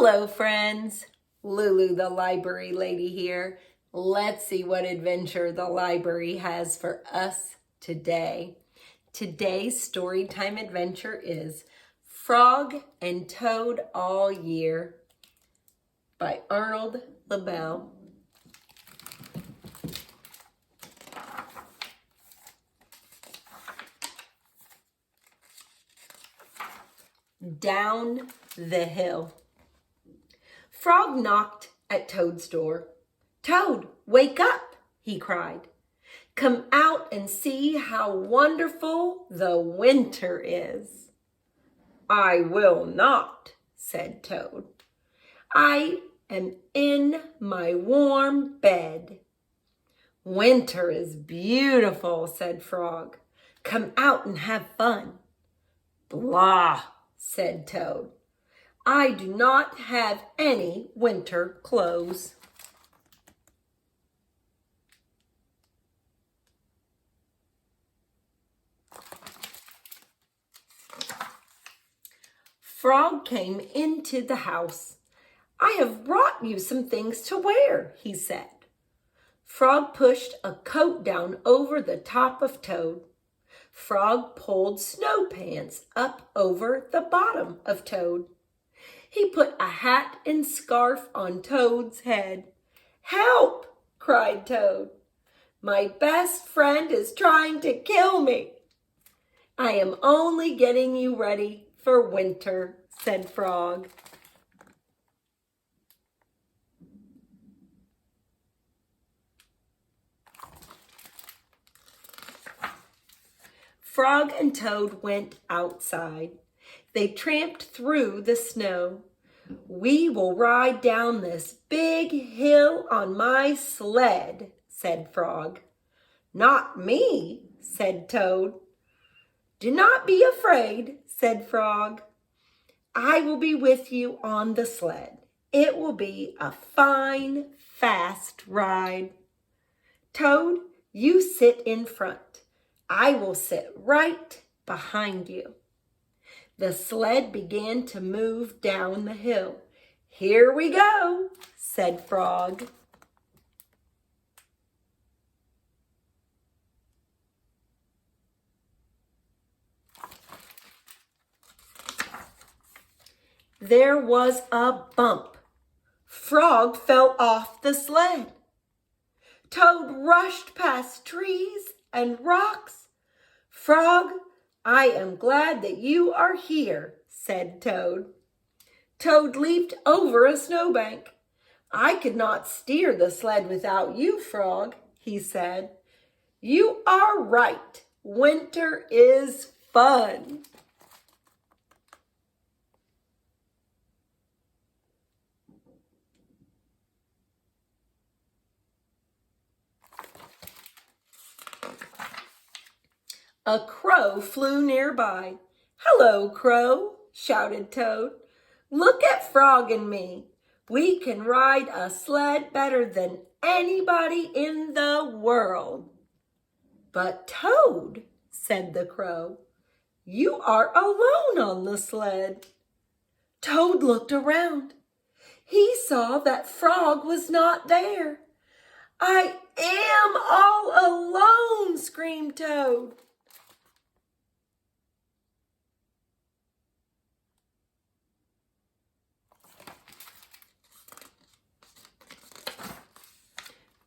Hello, friends. Lulu, the library lady here. Let's see what adventure the library has for us today. Today's storytime adventure is Frog and Toad All Year by Arnold Lobel. Down the hill. Frog knocked at Toad's door. "Toad, wake up," he cried. "Come out and see how wonderful the winter is." "I will not," said Toad. "I am in my warm bed." "Winter is beautiful," said Frog. "Come out and have fun." "Blah," said Toad. "I do not have any winter clothes." Frog came into the house. "I have brought you some things to wear," he said. Frog pushed a coat down over the top of Toad. Frog pulled snow pants up over the bottom of Toad. He put a hat and scarf on Toad's head. "Help!" cried Toad. "My best friend is trying to kill me." "I am only getting you ready for winter," said Frog. Frog and Toad went outside. They tramped through the snow. "We will ride down this big hill on my sled," said Frog. "Not me," said Toad. "Do not be afraid," said Frog. "I will be with you on the sled. It will be a fine, fast ride. Toad, you sit in front. I will sit right behind you." The sled began to move down the hill. "Here we go," said Frog. There was a bump. Frog fell off the sled. Toad rushed past trees and rocks. "Frog, I am glad that you are here," said Toad. Toad leaped over a snowbank. "I could not steer the sled without you, Frog," he said. "You are right. Winter is fun." A crow flew nearby. "Hello, Crow," shouted Toad. "Look at Frog and me. We can ride a sled better than anybody in the world." "But Toad," said the crow, "you are alone on the sled." Toad looked around. He saw that Frog was not there. "I am all alone," screamed Toad.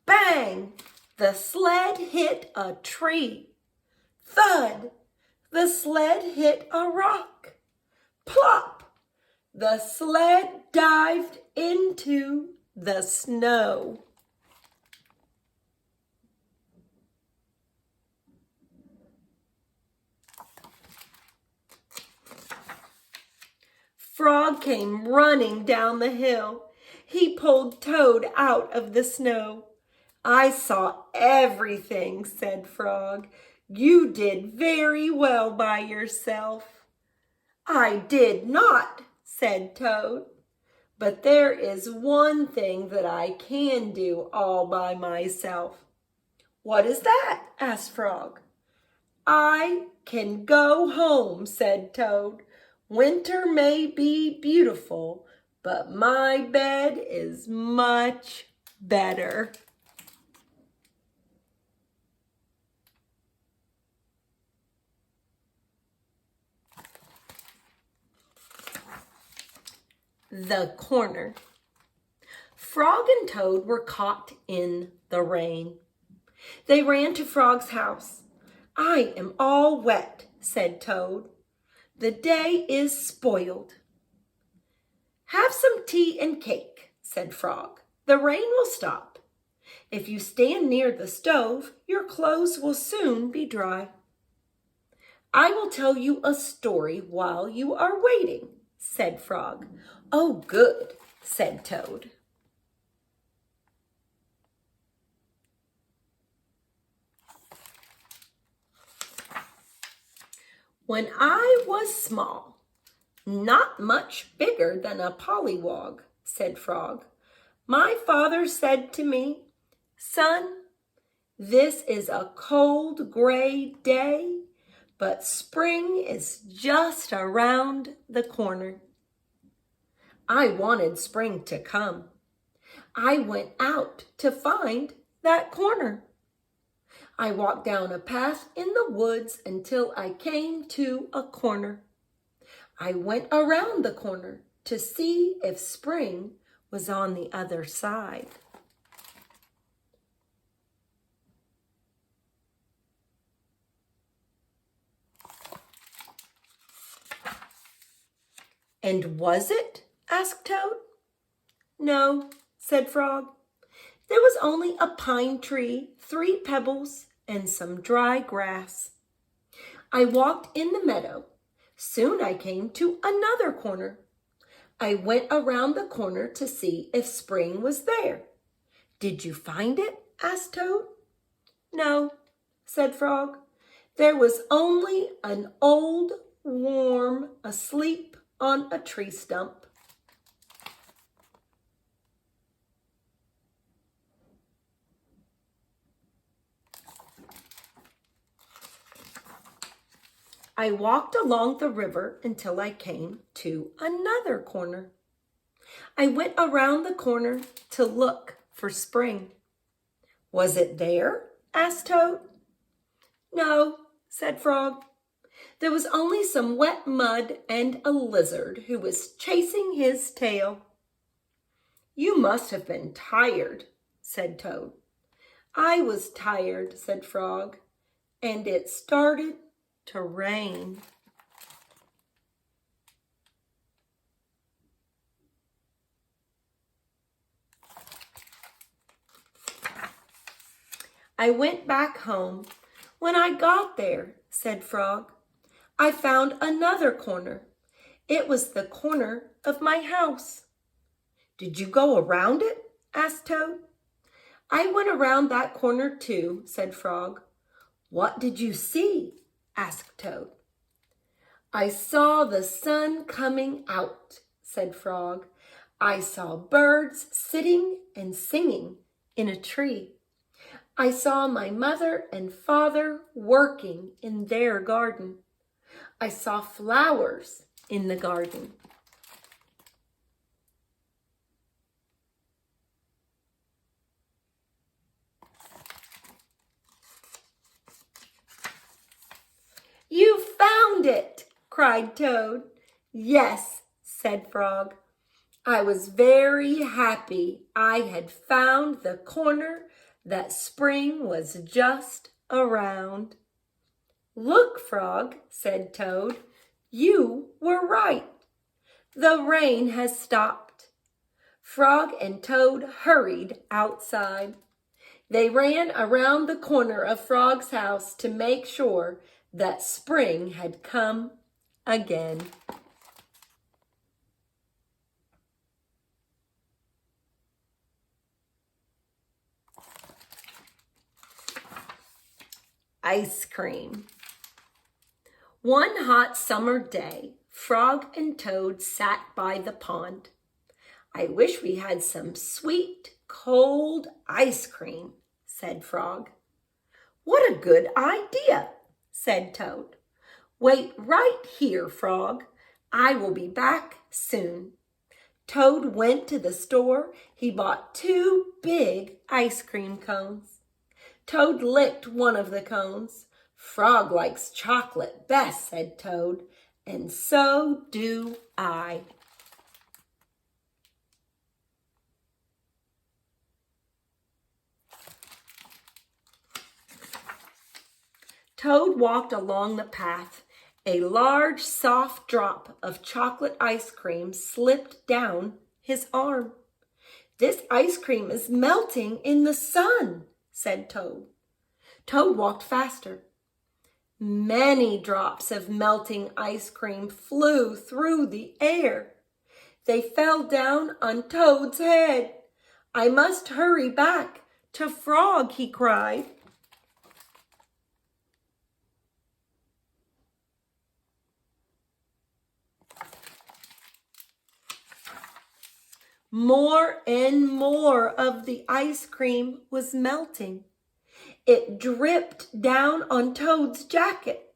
Bang! The sled hit a tree. Thud! The sled hit a rock. Plop! The sled dived into the snow. Frog came running down the hill. He pulled Toad out of the snow. "I saw everything," said Frog. "You did very well by yourself." "I did not," said Toad. "But there is one thing that I can do all by myself." "What is that?" asked Frog. "I can go home," said Toad. "Winter may be beautiful, but my bed is much better. The corner. Frog and Toad were caught in the rain. They ran to Frog's house. "I am all wet," said Toad. "The day is spoiled." "Have some tea and cake," said Frog. "The rain will stop. If you stand near the stove, your clothes will soon be dry." "I will tell you a story while you are waiting," said Frog. "Oh, good," said Toad. "When I was small, not much bigger than a pollywog," said Frog, "my father said to me, 'Son, this is a cold gray day, but spring is just around the corner.' I wanted spring to come. I went out to find that corner. I walked down a path in the woods until I came to a corner. I went around the corner to see if spring was on the other side." "And was it?" asked Toad. "No," said Frog. "There was only a pine tree, 3 pebbles, and some dry grass. I walked in the meadow. Soon I came to another corner. I went around the corner to see if spring was there." "Did you find it?" asked Toad. "No," said Frog. "There was only an old worm asleep on a tree stump." I walked along the river until I came to another corner. I went around the corner to look for spring. "Was it there?" asked Toad. "No," said Frog. "There was only some wet mud and a lizard who was chasing his tail." "You must have been tired," said Toad. "I was tired," said Frog, "and it started to rain." I went back home. "When I got there," said Frog, "I found another corner. It was the corner of my house." "Did you go around it?" asked Toad. "I went around that corner too," said Frog. "What did you see?" asked Toad. "I saw the sun coming out," said Frog. "I saw birds sitting and singing in a tree. I saw my mother and father working in their garden. I saw flowers in the garden." "You found it!" cried Toad. "Yes," said Frog. "I was very happy I had found the corner that spring was just around." "Look, Frog," said Toad. "You were right. The rain has stopped." Frog and Toad hurried outside. They ran around the corner of Frog's house to make sure that spring had come again. Ice cream. One hot summer day, Frog and Toad sat by the pond. "I wish we had some sweet, cold ice cream," said Frog. "What a good idea," said Toad. "Wait right here, Frog. I will be back soon." Toad went to the store. He bought 2 big ice cream cones. Toad licked one of the cones. "Frog likes chocolate best," said Toad, "and so do I." Toad walked along the path. A large, soft drop of chocolate ice cream slipped down his arm. "This ice cream is melting in the sun," said Toad. Toad walked faster. Many drops of melting ice cream flew through the air. They fell down on Toad's head. "I must hurry back to Frog," he cried. More and more of the ice cream was melting. It dripped down on Toad's jacket.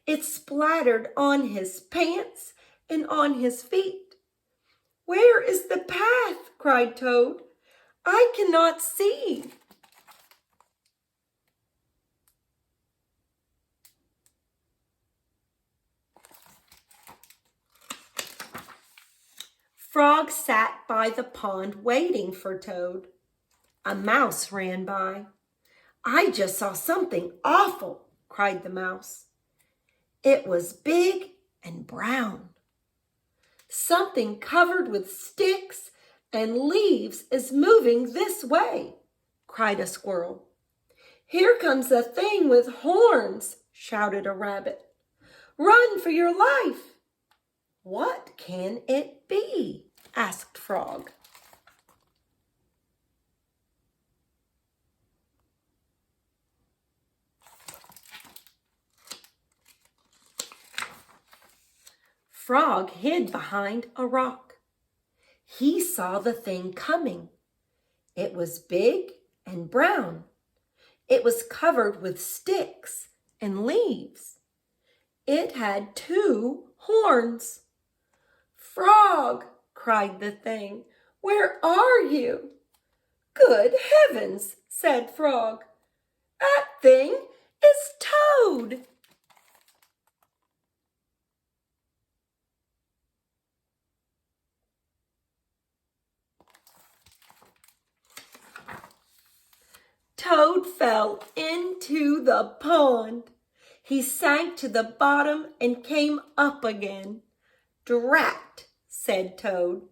It splattered on his pants and on his feet. "Where is the path?" cried Toad. "I cannot see." Frog sat by the pond waiting for Toad. A mouse ran by. "I just saw something awful," cried the mouse. It was big and brown. "Something covered with sticks and leaves is moving this way," cried a squirrel. "Here comes a thing with horns," shouted a rabbit. "Run for your life." "What can it be?" asked Frog. Frog hid behind a rock. He saw the thing coming. It was big and brown. It was covered with sticks and leaves. It had 2 horns. "Frog," cried the thing, "where are you?" "Good heavens," said Frog. "That thing is Toad." Toad fell into the pond. He sank to the bottom and came up again. "Drat," said Toad.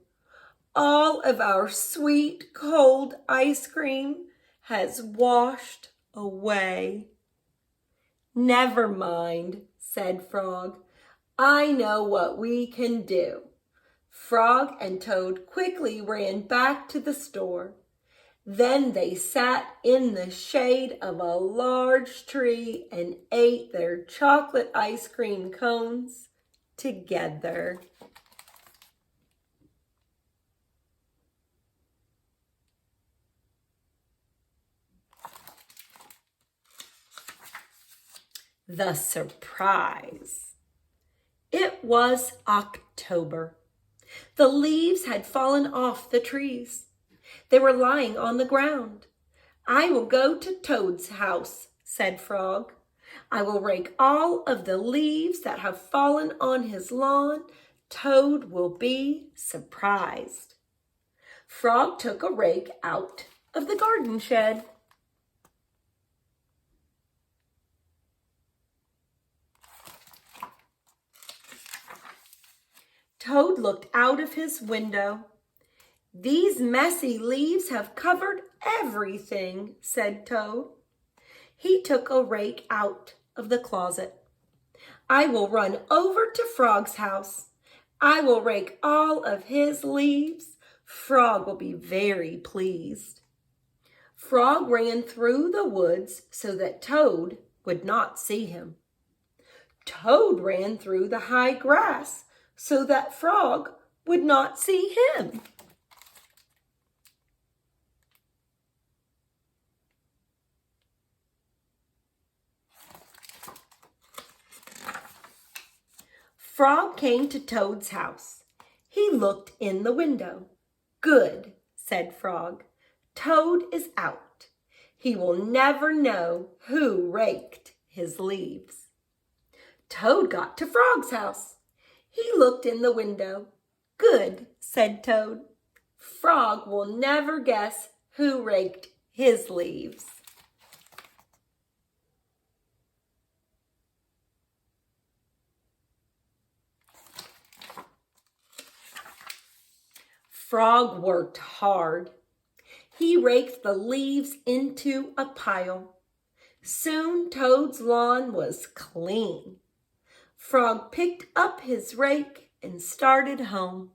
"All of our sweet, cold ice cream has washed away." "Never mind," said Frog. "I know what we can do." Frog and Toad quickly ran back to the store. Then they sat in the shade of a large tree and ate their chocolate ice cream cones together. The surprise. It was October. The leaves had fallen off the trees. They were lying on the ground. "I will go to Toad's house," said Frog. "I will rake all of the leaves that have fallen on his lawn. Toad will be surprised." Frog took a rake out of the garden shed. Toad looked out of his window. "These messy leaves have covered everything," said Toad. He took a rake out of the closet. "I will run over to Frog's house. I will rake all of his leaves. Frog will be very pleased." Frog ran through the woods so that Toad would not see him. Toad ran through the high grass so that Frog would not see him. Frog came to Toad's house. He looked in the window. Good, said Frog. Toad is out. He will never know who raked his leaves. Toad got to Frog's house. He looked in the window. Good, said Toad. Frog will never guess who raked his leaves. Frog worked hard. He raked the leaves into a pile. Soon Toad's lawn was clean. Frog picked up his rake and started home.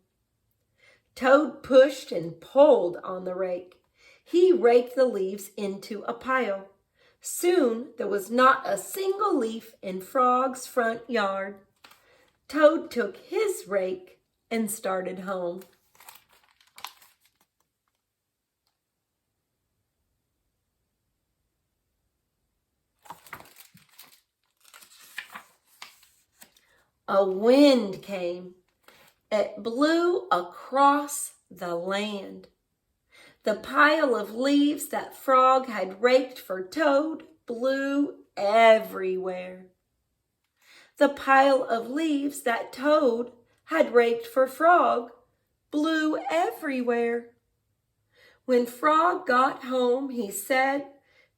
Toad pushed and pulled on the rake. He raked the leaves into a pile. Soon there was not a single leaf in Frog's front yard. Toad took his rake and started home. A wind came. It blew across the land. The pile of leaves that Frog had raked for Toad blew everywhere. The pile of leaves that Toad had raked for Frog blew everywhere. When Frog got home, he said,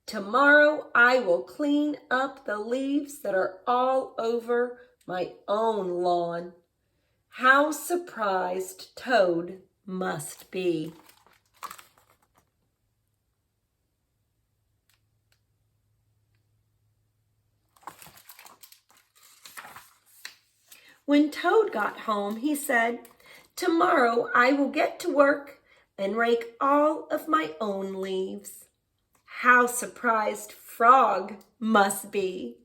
"Tomorrow I will clean up the leaves that are all over my own lawn." How surprised Toad must be. When Toad got home, he said, "Tomorrow I will get to work and rake all of my own leaves." How surprised Frog must be.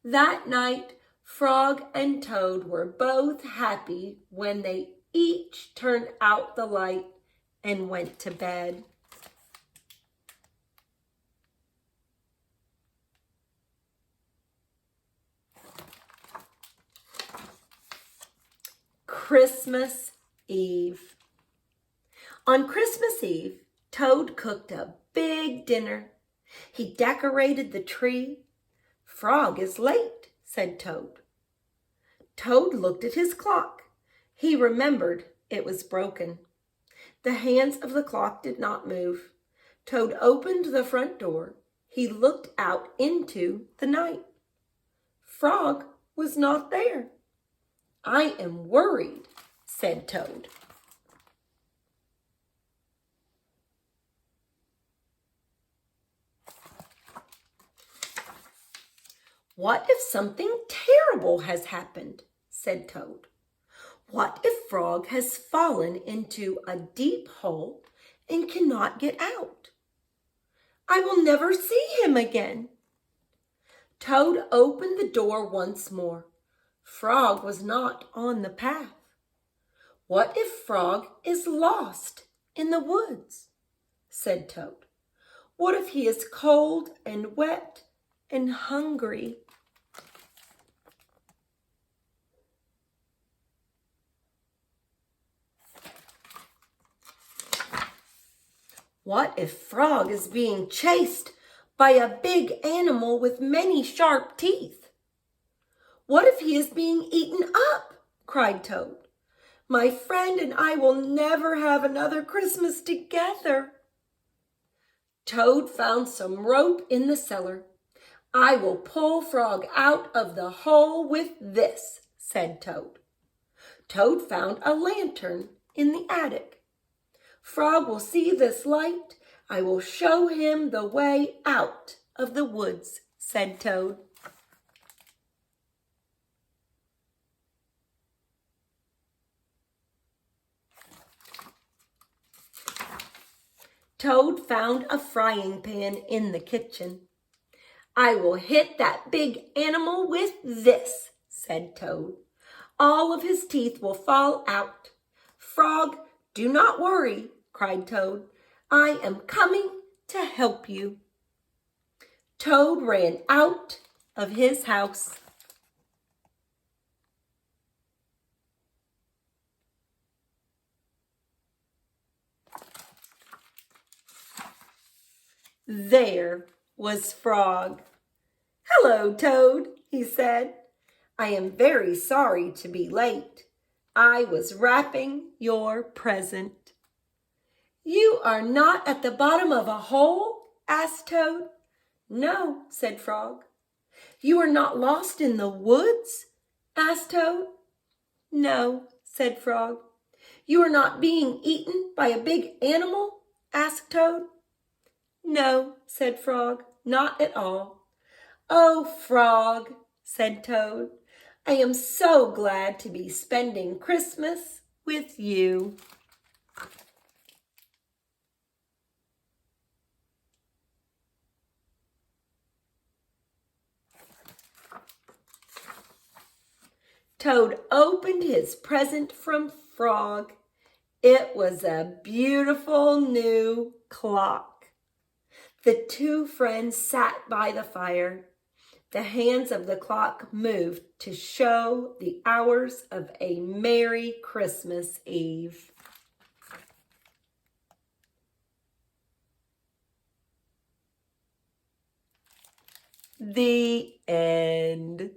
That night, Frog and Toad were both happy when they each turned out the light and went to bed. Christmas Eve. On Christmas Eve, Toad cooked a big dinner. He decorated the tree. "Frog is late," said Toad. Toad looked at his clock. He remembered it was broken. The hands of the clock did not move. Toad opened the front door. He looked out into the night. Frog was not there. "I am worried," said Toad. "What if something terrible has happened?" said Toad. "What if Frog has fallen into a deep hole and cannot get out? I will never see him again." Toad opened the door once more. Frog was not on the path. "What if Frog is lost in the woods?" said Toad. "What if he is cold and wet and hungry?" "What if Frog is being chased by a big animal with many sharp teeth? What if he is being eaten up?" cried Toad. "My friend and I will never have another Christmas together." Toad found some rope in the cellar. "I will pull Frog out of the hole with this," said Toad. Toad found a lantern in the attic. "Frog will see this light. I will show him the way out of the woods," said Toad. Toad found a frying pan in the kitchen. "I will hit that big animal with this," said Toad. "All of his teeth will fall out." "Frog, do not worry," cried Toad. "I am coming to help you." Toad ran out of his house. There was Frog. "Hello, Toad," he said. "I am very sorry to be late. I was wrapping your present." "You are not at the bottom of a hole?" asked Toad. "No," said Frog. "You are not lost in the woods?" asked Toad. "No," said Frog. "You are not being eaten by a big animal?" asked Toad. "No," said Frog, "not at all." "Oh, Frog," said Toad, "I am so glad to be spending Christmas with you." Toad opened his present from Frog. It was a beautiful new clock. The two friends sat by the fire. The hands of the clock moved to show the hours of a Merry Christmas Eve. The end.